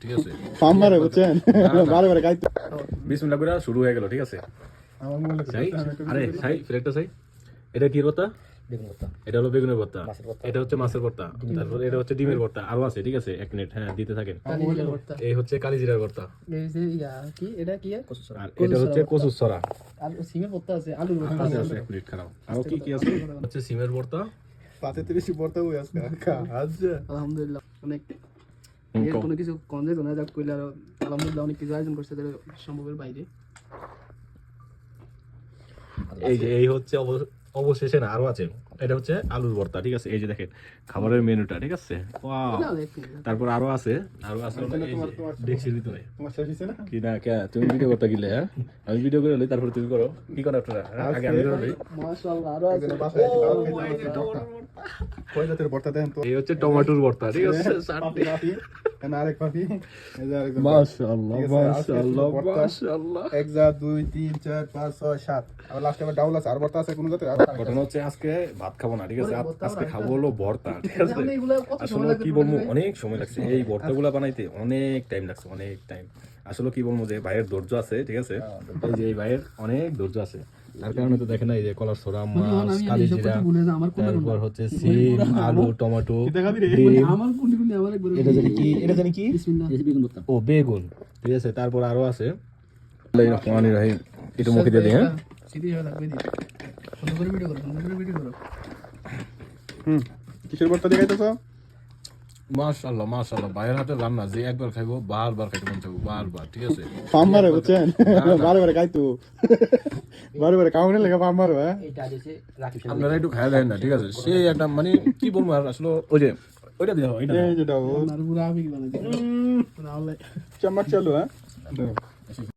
ঠিক আছে ফার্মারে বুঝছেন বারে বারে খাইতো বিসমিল্লাহ করে শুরু হয়ে গেল ঠিক আছে সাই আরে সাই ফ্লেটটা সাই এটা কি ভর্তা এটা হলো বেগুনের ভর্তা এটা হচ্ছে মাছের ভর্তা তারপর এটা হচ্ছে ডিমের ভর্তা আরো আছে ঠিক আছে 1 মিনিট হ্যাঁ দিতে থাকেন এই হচ্ছে কালিজিরার ভর্তা আর এটা হচ্ছে কচুর ছড়া সিমের ভর্তা আছে আলুর ভর্তা আছে 1 মিনিট খারাপ আর কি আছে হচ্ছে সিমের ভর্তা পাতে 30 পড়তে হই আজকে আচ্ছা আলহামদুলিল্লাহ অনেক এর কোনো কিছু কনজে কোনা যাক কইলে আর আলহামদুলিল্লাহ অনেক কিছু আয়োজন করছে তাদের সম্ভবের বাইরে এই যে এই হচ্ছে অবশেষে না আরো আছে এটা হচ্ছে আলুর ভর্তা ঠিক আছে এই যে দেখেন খাবারের মেনুটা ঠিক আছে ওয়াও তারপর আরো আছে দেখছিলি তো তোমার শেষ হইছে না কি না কে তুমি ভিডিও করতে গেলে হ্যাঁ আমি ভিডিও করে লই তারপর তুমি করো কি করো আপনারা আগে আমি করে লই মাশাআল্লাহ আরো আছে কয় জাতের ভর্তা দেন তো এই হচ্ছে টমেটোর ভর্তা ঠিক আছে এখানে আরেক পাপি এই যে আরেক মাশাআল্লাহ মাশাআল্লাহ মাশাআল্লাহ 1 2 3 4 5 6 7 আর লাস্টে আবার ডাউল আছে আর ভর্তা আছে কোন জাতের ঘটনা হচ্ছে আজকে ভাত খাবো না ঠিক আছে আজকে খাবো হলো ভর্তা ঠিক আছে আসলে কি বলবো অনেক সময় লাগছে এই ভর্তাগুলো বানাইতে অনেক টাইম লাগছে অনেক টাইম আসলে কি বলবো যে ভাইয়ের ধৈর্য আছে ঠিক আছে এই যে এই ভাইয়ের অনেক ধৈর্য আছে তার কারণে তো দেখেন না এই যে কলার ছড়া মাছ কালিজিরা তারপর হচ্ছে সিম আলু টমেটো আমার কোনটি কোনটি আমার একবার এটা জানি কি বেগুন ভর্তা ও বেগুন ঠিক আছে তারপর আরো আছে রহিম একটু মুখে দিয়ে দিই হ্যাঁ সিধি হয়ে লাগবে দি সুন্দর করে ভিডিও করো কিসের ভর্তা দেখাইতেছো মাশাআল্লাহ মাশাআল্লাহ ভাইয়ের হাতে রান্না যে একবার খাইবো বারবার খাইতে মন চাইবো বারবার ঠিক আছে ফার্মারে বুঝছেন বারে বারে খাইতো বারে বারে কাউনে লাগা ফার্মার হ্যাঁ আপনারা একটু খাই দেন না ঠিক আছে সেই একটা মানে কি বলবো আর আসলে ওই যে ওইটা দিয়ে ওইটা এই যেটা আর পুরো আমি বানাই দিই চমক চালু হ্যাঁ